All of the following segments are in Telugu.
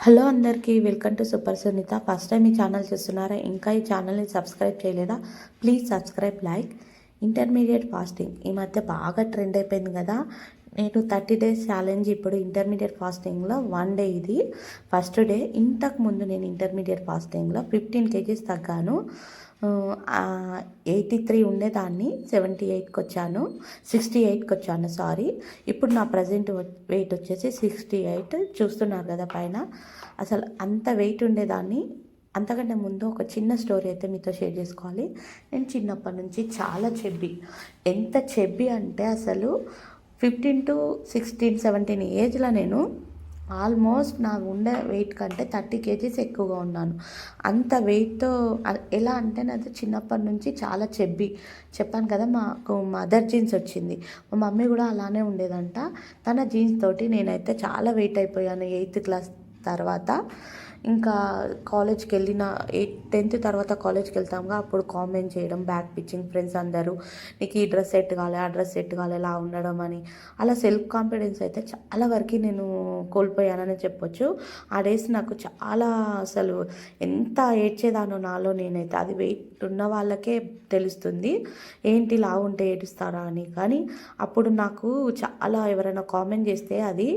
హలో అందరికీ welcome to super Sunitha. First time ఈ ఛానల్ చూస్తున్నారా? ఇంకా ఈ ఛానల్ని సబ్స్క్రైబ్ చేయలేదా? Please subscribe, like. Intermediate fasting ఈ మధ్య బాగా ట్రెండ్ అయిపోయింది కదా. నేను 30 days ఛాలెంజ్ ఇప్పుడు ఇంటర్మీడియట్ ఫాస్టింగ్లో 1 day ఇది ఫస్ట్ డే. ఇంతకుముందు నేను ఇంటర్మీడియట్ ఫాస్టింగ్లో 15 kgs తగ్గాను. 83 ఉండేదాన్ని 78కి వచ్చాను, 68కి వచ్చాను సారీ. ఇప్పుడు నా ప్రజెంట్ వెయిట్ వచ్చేసి 68 చూస్తున్నారు కదా పైన. అసలు అంత వెయిట్ ఉండేదాన్ని. అంతకంటే ముందు ఒక చిన్న స్టోరీ అయితే మీతో షేర్ చేసుకోవాలి. నేను చిన్నప్పటి నుంచి చాలా చెబ్బి. ఎంత చెబ్బి అంటే అసలు 15 to 16, 17 ఏజ్లో నేను ఆల్మోస్ట్ నాకు ఉండే వెయిట్ కంటే 30 kgs ఎక్కువగా ఉన్నాను. అంత వెయిట్తో ఎలా అంటే నాది చిన్నప్పటి నుంచి చాలా చెబ్బి. చెప్పాను కదా, మాకు మదర్ జీన్స్ వచ్చింది. మా మమ్మీ కూడా అలానే ఉండేదంట. తన జీన్స్ తోటి నేనైతే చాలా వెయిట్ అయిపోయాను 8th class తర్వాత. ఇంకా కాలేజ్కి వెళ్ళిన 10th తర్వాత కాలేజ్కి వెళ్తాముగా, అప్పుడు కామెంట్ చేయడం, బ్యాక్ పిచ్చింగ్ ఫ్రెండ్స్ అందరూ, నీకు ఈ డ్రెస్ సెట్ కావాలి, ఆ డ్రెస్ సెట్ కావాలి, ఇలా ఉండడం అని. అలా సెల్ఫ్ కాన్ఫిడెన్స్ అయితే చాలా వరకు నేను కోల్పోయానని చెప్పొచ్చు. ఆ డేస్ నాకు చాలా అసలు ఎంత ఏడ్చేదానో నాలో నేనైతే. అది వెయిట్ ఉన్న వాళ్ళకే తెలుస్తుంది ఏంటి లా ఉంటే ఏడుస్తారా అని. కానీ అప్పుడు నాకు చాలా ఎవరైనా కామెంట్ చేస్తే అది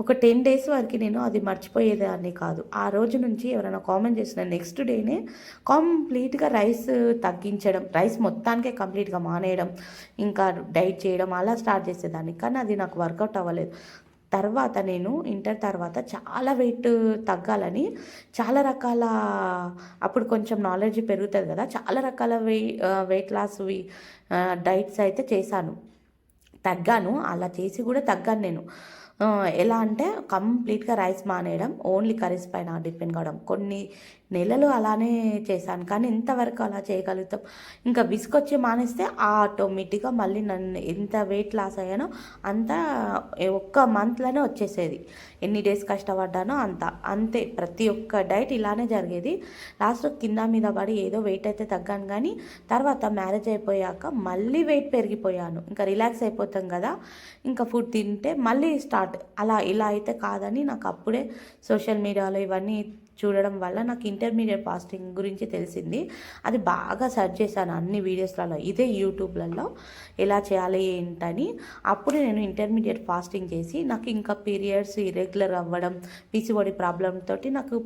ఒక 10 days వరకు నేను అది మర్చిపోయేదాన్ని కాదు. ఆ రోజు నుంచి ఎవరైనా కామెంట్ చేసిన నెక్స్ట్ డేనే కంప్లీట్గా రైస్ తగ్గించడం, రైస్ మొత్తానికే కంప్లీట్గా మానేయడం, ఇంకా డైట్ చేయడం అలా స్టార్ట్ చేసేదాన్ని. కానీ అది నాకు వర్కౌట్ అవ్వలేదు. తర్వాత నేను ఇంటర్ తర్వాత చాలా వెయిట్ తగ్గాలని చాలా రకాల, అప్పుడు కొంచెం నాలెడ్జ్ పెరుగుతుంది కదా, చాలా రకాల వెయిట్ లాస్వి డైట్స్ అయితే చేశాను, తగ్గాను. అలా చేసి కూడా తగ్గాను నేను. ఎలా అంటే కంప్లీట్గా రైస్ మానేయడం, ఓన్లీ కర్రీస్ పైన డిపెండ్ కావడం. కొన్ని నెలలు అలానే చేశాను. కానీ ఇంతవరకు అలా చేయగలుగుతాం. ఇంకా విసుకొచ్చి మానేస్తే ఆటోమేటిక్గా మళ్ళీ నన్ను ఎంత వెయిట్ లాస్ అయ్యానో అంత ఒక్క మంత్లోనే వచ్చేసేది. ఎన్ని డేస్ కష్టపడ్డానో అంతే. ప్రతి ఒక్క డైట్ ఇలానే జరిగేది. లాస్ట్ కింద మీద పడి ఏదో వెయిట్ అయితే తగ్గాను. కానీ తర్వాత మ్యారేజ్ అయిపోయాక మళ్ళీ వెయిట్ పెరిగిపోయాను. ఇంకా రిలాక్స్ అయిపోతాం కదా, ఇంకా ఫుడ్ తింటే మళ్ళీ స్టార్ట్. ఇలా అయితే కాదని నాకు అప్పుడే సోషల్ మీడియాలో ఇవన్నీ చూడడం వల్ల నాకు ఇంటర్మీడియట్ ఫాస్టింగ్ గురించి తెలిసింది. అది బాగా సెర్చ్ చేశాను అన్ని వీడియోస్లలో, ఇదే యూట్యూబ్లలో ఎలా చేయాలి ఏంటని. అప్పుడు నేను ఇంటర్మీడియట్ ఫాస్టింగ్ చేసి నాకు ఇంకా పీరియడ్స్ ఇర్రెగ్యులర్ అవ్వడం, పీసీఓడి ప్రాబ్లమ్ తోటి నాకు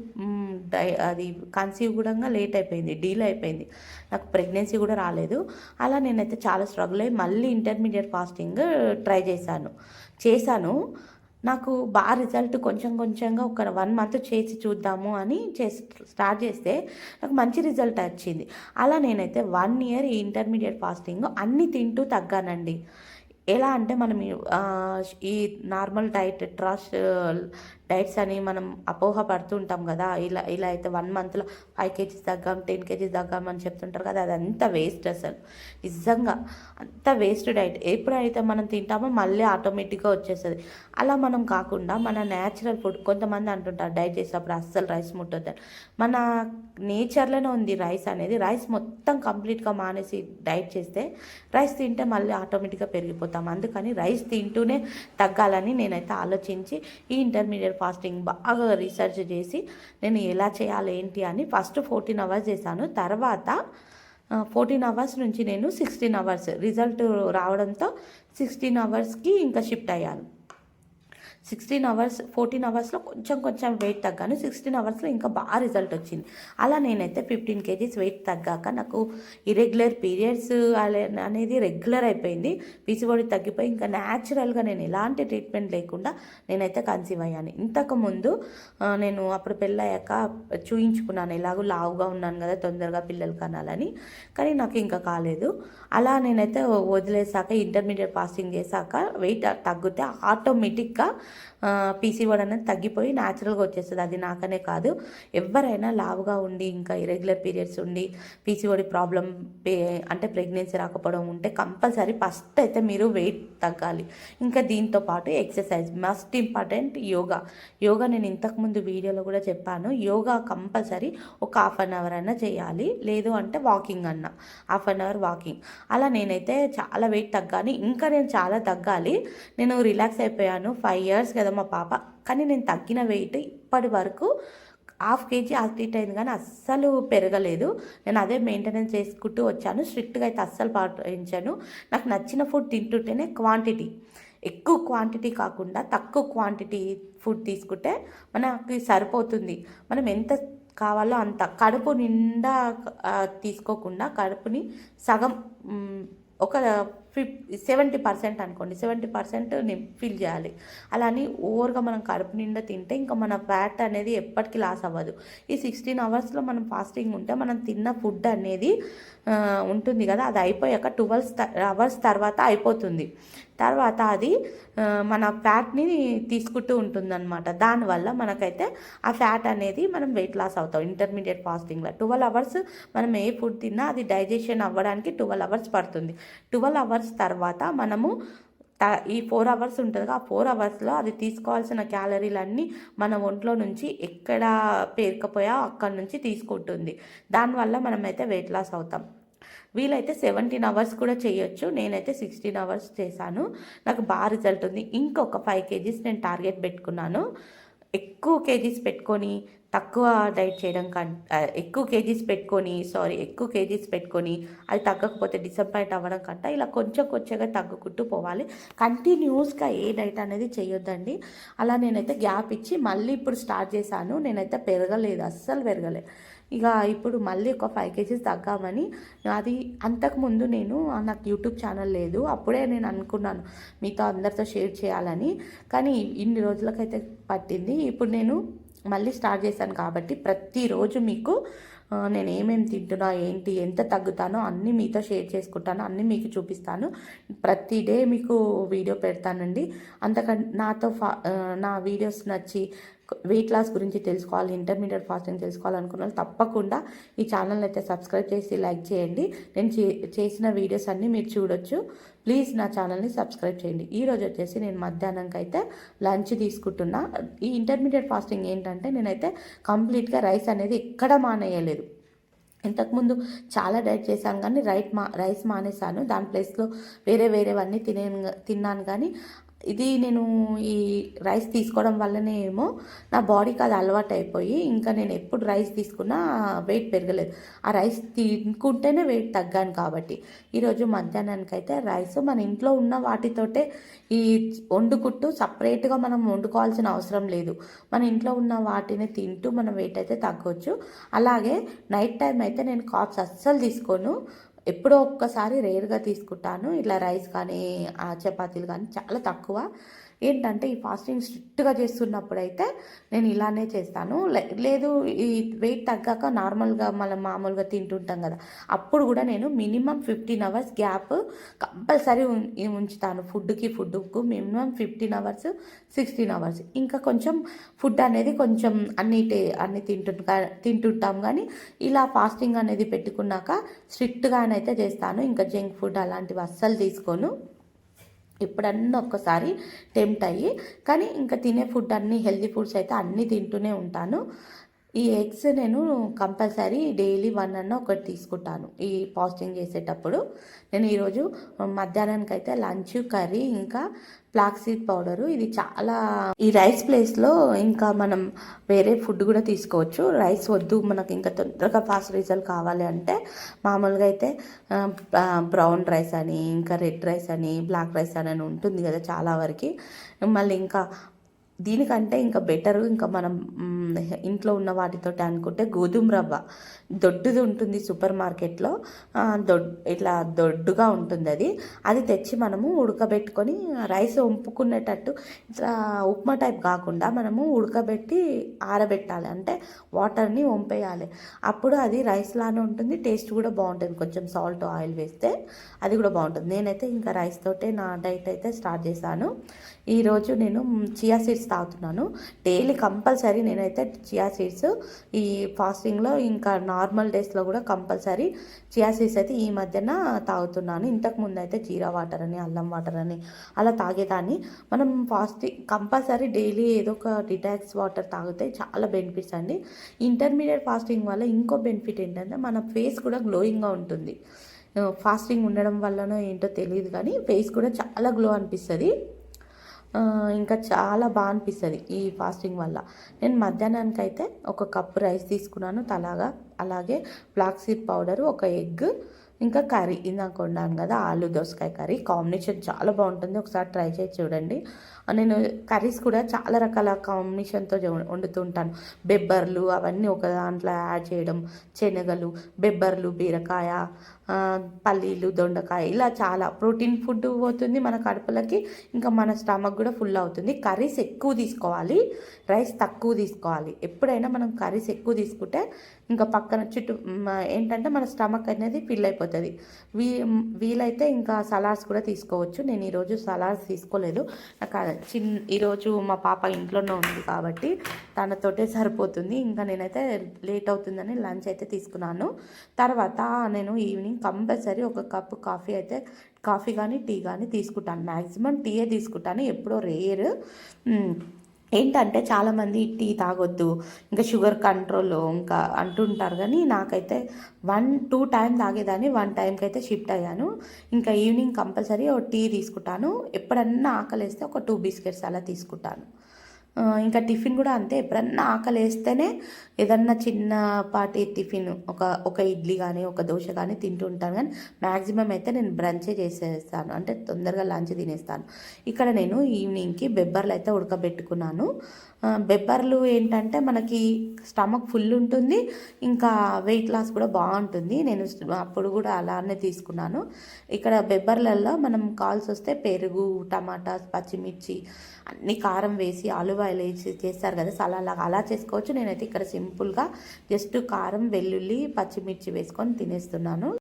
అది కన్సీవ్ కూడా లేట్ అయిపోయింది, డీలే అయిపోయింది. నాకు ప్రెగ్నెన్సీ కూడా రాలేదు. అలా నేనైతే చాలా స్ట్రగుల్ అయ్యి మళ్ళీ ఇంటర్మీడియట్ ఫాస్టింగ్ ట్రై చేశాను. నాకు బాగా రిజల్ట్ కొంచెం కొంచెంగా ఒక 1 month చేసి చూద్దాము అని స్టార్ట్ చేస్తే నాకు మంచి రిజల్ట్ వచ్చింది. అలా నేనైతే 1 year ఈ ఇంటర్మీడియట్ ఫాస్టింగ్ అన్నీ తింటూ తగ్గానండి. ఎలా అంటే మనం ఈ నార్మల్ డైట్స్ అని మనం అపోహ పడుతూ ఉంటాం కదా. ఇలా అయితే 1 monthలో 5 kgs తగ్గాం, 10 kgs తగ్గాం అని చెప్తుంటారు కదా. అదంతా వేస్ట్. అసలు నిజంగా అంత వేస్ట్ డైట్. ఎప్పుడైతే మనం తింటామో మళ్ళీ ఆటోమేటిక్గా వచ్చేస్తుంది. అలా మనం కాకుండా మన న్యాచురల్ ఫుడ్, కొంతమంది అంటుంటారు డైట్ చేసేటప్పుడు అస్సలు రైస్ ముట్టొద్దని. మన నేచర్లోనే ఉంది రైస్ అనేది. రైస్ మొత్తం కంప్లీట్గా మానేసి డైట్ చేస్తే రైస్ తింటే మళ్ళీ ఆటోమేటిక్గా పెరిగిపోతాం. అందుకని రైస్ తింటూనే తగ్గాలని నేనైతే ఆలోచించి ఈ ఇంటర్మీడియట్ ఫాస్టింగ్ బాగా రీసెర్చ్ చేసి నేను ఎలా చేయాలి ఏంటి అని ఫస్ట్ 14 hours చేశాను. తర్వాత 14 hours నుంచి నేను 16 hours రిజల్ట్ రావడంతో 16 hoursకి ఇంకా షిఫ్ట్ అయ్యాను. 16 hours 14 hoursలో కొంచెం వెయిట్ తగ్గాను. 16 hoursలో ఇంకా బాగా రిజల్ట్ వచ్చింది. అలా నేనైతే 15 kgs వెయిట్ తగ్గాక నాకు ఇరెగ్యులర్ పీరియడ్స్ అనేది రెగ్యులర్ అయిపోయింది. పీసీఓడి తగ్గిపోయి ఇంకా న్యాచురల్గా నేను ఎలాంటి ట్రీట్మెంట్ లేకుండా నేనైతే కన్సీవ్ అయ్యాను. ఇంతకుముందు నేను అప్పుడు పెళ్ళయ్యాక చూయించుకున్నాను, ఎలాగో లావుగా ఉన్నాను కదా, తొందరగా పిల్లలు కనాలని. కానీ నాకు ఇంకా కాలేదు. అలా నేనైతే వదిలేసాక ఇంటర్మీడియట్ ఫాస్టింగ్ చేశాక వెయిట్ తగ్గితే ఆటోమేటిక్గా పీసీఓడి అనేది తగ్గిపోయి న్యాచురల్గా వచ్చేస్తుంది. అది నాకనే కాదు, ఎవరైనా లావుగా ఉండి ఇంకా ఇరెగ్యులర్ పీరియడ్స్ ఉండి పీసీఓడి ప్రాబ్లం అంటే ప్రెగ్నెన్సీ రాకపోవడం ఉంటే కంపల్సరీ ఫస్ట్ అయితే మీరు వెయిట్ తగ్గాలి. ఇంకా దీంతో పాటు ఎక్సర్సైజ్ మస్ట్ ఇంపార్టెంట్. యోగా నేను ఇంతకుముందు వీడియోలో కూడా చెప్పాను. యోగా కంపల్సరీ ఒక 1/2 hour అయినా చేయాలి. లేదు అంటే వాకింగ్ 1/2 hour వాకింగ్. అలా నేనైతే చాలా వెయిట్ తగ్గాను. ఇంకా నేను చాలా తగ్గాలి. నేను రిలాక్స్ అయిపోయాను. 5 years ఇయర్స్ కదా మా పాప, కానీ నేను తగ్గిన వెయిట్ ఇప్పటి వరకు 1/2 kg అటు ఇటు అయింది కానీ అస్సలు పెరగలేదు. నేను అదే మెయింటెనెన్స్ చేసుకుంటూ వచ్చాను. స్ట్రిక్ట్గా అయితే అస్సలు పాటించాను. నాకు నచ్చిన ఫుడ్ తింటుంటేనే క్వాంటిటీ, ఎక్కువ క్వాంటిటీ కాకుండా తక్కువ క్వాంటిటీ ఫుడ్ తీసుకుంటే మనకి సరిపోతుంది. మనం ఎంత కావాలో అంత కడుపు నిండా తీసుకోకుండా కడుపుని సగం ఒక 70% అనుకోండి, 70% ఫిల్ చేయాలి. అలా అని ఓవర్గా మనం కడుపు నిండా తింటే ఇంకా మన ఫ్యాట్ అనేది ఎప్పటికీ లాస్ అవ్వదు. ఈ 16 అవర్స్లో మనం ఫాస్టింగ్ ఉంటే మనం తిన్న ఫుడ్ అనేది ఉంటుంది కదా, అది అయిపోయాక 12 అవర్స్ తర్వాత అయిపోతుంది. తర్వాత అది మన ఫ్యాట్ని తీసుకుంటూ ఉంటుందన్నమాట. దానివల్ల మనకైతే ఆ ఫ్యాట్ అనేది మనం వెయిట్ లాస్ అవుతాం ఇంటర్మీడియట్ ఫాస్టింగ్లో. 12 అవర్స్ మనం ఏ ఫుడ్ తిన్నా అది డైజెషన్ అవ్వడానికి 12 అవర్స్ పడుతుంది. 12 అవర్స్ తర్వాత మనము ఈ 4 అవర్స్ ఉంటుందిగా, ఆ 4 అవర్స్లో అది తీసుకోవాల్సిన క్యాలరీలన్నీ మన ఒంట్లో నుంచి ఎక్కడ పేరుకపోయా అక్కడి నుంచి తీసుకుంటుంది. దానివల్ల మనమైతే వెయిట్ లాస్ అవుతాం. వీలైతే 17 అవర్స్ కూడా చేయొచ్చు. నేనైతే 16 అవర్స్ చేశాను. నాకు బాగా రిజల్ట్ ఉంది. ఇంకొక 5 kgs నేను టార్గెట్ పెట్టుకున్నాను. ఎక్కువ కేజీస్ పెట్టుకొని తక్కువ డైట్ చేయడం ఎక్కువ కేజీస్ పెట్టుకొని అది తగ్గకపోతే డిసప్పాయింట్ అవ్వడం కంటే ఇలా కొంచెం కొంచెంగా తగ్గుకుంటూ పోవాలి. కంటిన్యూస్గా ఏ డైట్ అనేది చేయొద్దండి. అలా నేనైతే గ్యాప్ ఇచ్చి మళ్ళీ ఇప్పుడు స్టార్ట్ చేశాను. నేనైతే పెరగలేదు, అస్సలు పెరగలేదు. ఇక ఇప్పుడు మళ్ళీ ఒక 5 kgs తగ్గామని. అది అంతకుముందు నాకు యూట్యూబ్ ఛానల్ లేదు. అప్పుడే నేను అనుకున్నాను మీతో అందరితో షేర్ చేయాలని, కానీ ఇన్ని రోజులకైతే పట్టింది. ఇప్పుడు నేను మళ్ళీ స్టార్ట్ చేశాను కాబట్టి ప్రతిరోజు మీకు నేను ఏమేమి తింటున్నా, ఏంటి, ఎంత తగ్గుతానో అన్నీ మీతో షేర్ చేసుకుంటాను, అన్నీ మీకు చూపిస్తాను. ప్రతి డే మీకు వీడియో పెడతానండి. నా వీడియోస్ నచ్చి వెయిట్ లాస్ గురించి తెలుసుకోవాలి, ఇంటర్మీడియట్ ఫాస్టింగ్ తెలుసుకోవాలనుకున్న వాళ్ళు తప్పకుండా ఈ ఛానల్ అయితే సబ్స్క్రైబ్ చేసి లైక్ చేయండి. నేను చేసిన వీడియోస్ అన్నీ మీరు చూడొచ్చు. ప్లీజ్ నా ఛానల్ని సబ్స్క్రైబ్ చేయండి. ఈరోజు వచ్చేసి నేను మధ్యాహ్నంకి అయితే లంచ్ తీసుకుంటున్నా. ఈ ఇంటర్మీడియట్ ఫాస్టింగ్ ఏంటంటే నేనైతే కంప్లీట్గా రైస్ అనేది ఎక్కడ మానేయలేదు. ఇంతకుముందు చాలా డైట్ చేశాను కానీ రైస్ మానేశాను. దాని ప్లేస్లో వేరేవన్నీ తిన్నాను. కానీ ఇది నేను ఈ రైస్ తీసుకోవడం వల్లనే ఏమో నా బాడీకి అది అలవాటు అయిపోయి ఇంకా నేను ఎప్పుడు రైస్ తీసుకున్నా వెయిట్ పెరగలేదు. ఆ రైస్ తినుకుంటేనే వెయిట్ తగ్గాను. కాబట్టి ఈరోజు మధ్యాహ్నానికి అయితే రైస్ మన ఇంట్లో ఉన్న వాటితోటే ఈ వండుకుంటూ సపరేట్గా మనం వండుకోవాల్సిన అవసరం లేదు. మన ఇంట్లో ఉన్న వాటిని తింటూ మనం వెయిట్ అయితే తగ్గవచ్చు. అలాగే నైట్ టైం అయితే నేను కార్బ్స్ అస్సలు తీసుకోను. ఎప్పుడో ఒక్కసారి రేర్గా తీసుకుంటాను. ఇట్లా రైస్ కానీ చపాతీలు కానీ చాలా తక్కువ. ఏంటంటే ఈ ఫాస్టింగ్ స్ట్రిక్ట్గా చేస్తున్నప్పుడు అయితే నేను ఇలానే చేస్తాను. లేదు ఈ వెయిట్ తగ్గాక నార్మల్గా మనం మామూలుగా తింటుంటాం కదా, అప్పుడు కూడా నేను మినిమం 15 అవర్స్ గ్యాప్ కంపల్సరీ ఉంచుతాను. ఫుడ్కు మినిమం 15 అవర్స్ 16 అవర్స్. ఇంకా కొంచెం ఫుడ్ అనేది కొంచెం అన్ని తింటుంటాం కానీ ఇలా ఫాస్టింగ్ అనేది పెట్టుకున్నాక స్ట్రిక్ట్గానైతే చేస్తాను. ఇంకా జంక్ ఫుడ్ అలాంటివి అస్సలు తీసుకోను. ఎప్పుడన్నా ఒక్కసారి టెంప్ట్ అయ్యి, కానీ ఇంకా తినే ఫుడ్ అన్నీ హెల్తీ ఫుడ్స్ అయితే అన్నీ తింటూనే ఉంటాను. ఈ ఎగ్స్ నేను కంపల్సరీ డైలీ 1 అన్న ఒకటి తీసుకుంటాను ఈ ఫాస్టింగ్ చేసేటప్పుడు. నేను ఈరోజు మధ్యాహ్నానికి అయితే లంచ్ కర్రీ ఇంకా ఫ్లాక్సీడ్ పౌడరు, ఇది చాలా ఈ రైస్ ప్లేస్లో ఇంకా మనం వేరే ఫుడ్ కూడా తీసుకోవచ్చు. రైస్ వద్దు మనకి ఇంకా తొందరగా ఫాస్ట్ రిజల్ట్ కావాలి అంటే మామూలుగా అయితే బ్రౌన్ రైస్ అని, ఇంకా రెడ్ రైస్ అని, బ్లాక్ రైస్ అని ఉంటుంది కదా చాలా వరకు. మళ్ళీ ఇంకా దీనికంటే ఇంకా బెటరు ఇంకా మనం ఇంట్లో ఉన్న వాటితో అనుకుంటే గోధుమ రవ్వ దొడ్డుది ఉంటుంది సూపర్ మార్కెట్లో. ఇట్లా దొడ్డుగా ఉంటుంది. అది తెచ్చి మనము ఉడకబెట్టుకొని రైస్ వంపుకునేటట్టు ఇట్లా ఉప్మా టైప్ కాకుండా మనము ఉడకబెట్టి ఆరబెట్టాలి. అంటే వాటర్ని వంపేయాలి. అప్పుడు అది రైస్ లానే ఉంటుంది, టేస్ట్ కూడా బాగుంటుంది. కొంచెం సాల్ట్ ఆయిల్ వేస్తే అది కూడా బాగుంటుంది. నేనైతే ఇంకా రైస్ తోటే నా డైట్ అయితే స్టార్ట్ చేశాను. ఈరోజు నేను చియా సీడ్స్ తాగుతున్నాను. డైలీ కంపల్సరీ నేనైతే చియా సీడ్స్ ఈ ఫాస్టింగ్లో ఇంకా నార్మల్ డేస్లో కూడా కంపల్సరీ చియా సీడ్స్ అయితే ఈ మధ్యన తాగుతున్నాను. ఇంతకుముందు అయితే జీరా వాటర్ అని, అల్లం వాటర్ అని అలా తాగేదాన్ని. మనం ఫాస్టింగ్ కంపల్సరీ డైలీ ఏదో ఒక డిటాక్స్ వాటర్ తాగితే చాలా బెనిఫిట్స్ అండి. ఇంటర్మీడియట్ ఫాస్టింగ్ వల్ల ఇంకో బెనిఫిట్ ఏంటంటే మన ఫేస్ కూడా గ్లోయింగ్గా ఉంటుంది. ఫాస్టింగ్ ఉండడం వల్లనో ఏంటో తెలియదు కానీ ఫేస్ కూడా చాలా గ్లో అనిపిస్తుంది. ఇంకా చాలా అనిపిస్తది ఈ ఫాస్టింగ్ వల్ల. నేను మధ్యాహ్నానికైతే ఒక కప్పు రైస్ తీసుకున్నాను తలాగా. అలాగే ఫ్లాక్స్ సీడ్ పౌడరు, ఒక ఎగ్, ఇంకా కర్రీ ఇందాక వండాను కదా ఆలు దోసకాయ కర్రీ. కాంబినేషన్ చాలా బాగుంటుంది, ఒకసారి ట్రై చేసి చూడండి. నేను కర్రీస్ కూడా చాలా రకాల కాంబినేషన్తో వండుతూ ఉంటాను. బెబ్బర్లు అవన్నీ ఒక దాంట్లో యాడ్ చేయడం, శనగలు, బెబ్బర్లు, బీరకాయ, పల్లీలు, దొండకాయ, ఇలా చాలా ప్రోటీన్ ఫుడ్ పోతుంది మన కడుపులకి, ఇంకా మన స్టమక్ కూడా ఫుల్ అవుతుంది. కర్రీస్ ఎక్కువ తీసుకోవాలి, రైస్ తక్కువ తీసుకోవాలి. ఎప్పుడైనా మనం కర్రీస్ ఎక్కువ తీసుకుంటే ఇంకా పక్కన ఏంటంటే మన స్టమక్ అనేది ఫిల్ అయిపోతుంది. వీలైతే ఇంకా సలాడ్స్ కూడా తీసుకోవచ్చు. నేను ఈరోజు సలాడ్స్ తీసుకోలేదు, నాకు ఈరోజు మా పాప ఇంట్లోనే ఉంది కాబట్టి తనతోటే సరిపోతుంది. ఇంకా నేనైతే లేట్ అవుతుందని లంచ్ అయితే తీసుకున్నాను. తర్వాత నేను ఈవినింగ్ కంపల్సరీ ఒక కప్పు కాఫీ కానీ టీ కానీ తీసుకుంటాను. మ్యాక్సిమం టీయే తీసుకుంటాను, ఎప్పుడో రేర్. ఏంటంటే చాలామంది టీ తాగొద్దు, ఇంకా షుగర్ కంట్రోల్ ఇంకా అంటుంటారు, కానీ నాకైతే 1-2 టైం తాగేదాన్ని, 1 టైంకి అయితే షిఫ్ట్ అయ్యాను. ఇంకా ఈవినింగ్ కంపల్సరీ ఒక టీ తీసుకుంటాను. ఎప్పుడన్నా ఆకలిస్తే ఒక 2 బిస్కెట్స్ అలా తీసుకుంటాను. ఇంకా టిఫిన్ కూడా అంతే, ఎప్పుడన్నా ఆకలి వేస్తేనే ఏదన్నా చిన్నపాటి టిఫిన్ ఒక ఇడ్లీ కానీ ఒక దోశ కానీ తింటూ ఉంటాను. కానీ మ్యాక్సిమం అయితే నేను బ్రంచే చేసేస్తాను, అంటే తొందరగా లంచ్ తినేస్తాను. ఇక్కడ నేను ఈవినింగ్కి బెబ్బర్లు అయితే ఉడకబెట్టుకున్నాను. బెబ్బర్లు ఏంటంటే మనకి స్టమక్ ఫుల్ ఉంటుంది, ఇంకా వెయిట్ లాస్ కూడా బాగుంటుంది. నేను అప్పుడు కూడా అలానే తీసుకున్నాను. ఇక్కడ బెబ్బర్లలో మనం కావాల్సి వస్తే పెరుగు, టమాటా, పచ్చిమిర్చి అన్ని కారం వేసి ఆలివ్ ఆయిల్ వేసి చేస్తారు కదా సలాడ్లాగా, అలా చేసుకోవచ్చు. నేనైతే ఇక్కడ సింపుల్గా జస్ట్ కారం, వెల్లుల్లి, పచ్చిమిర్చి వేసుకొని తినేస్తున్నాను.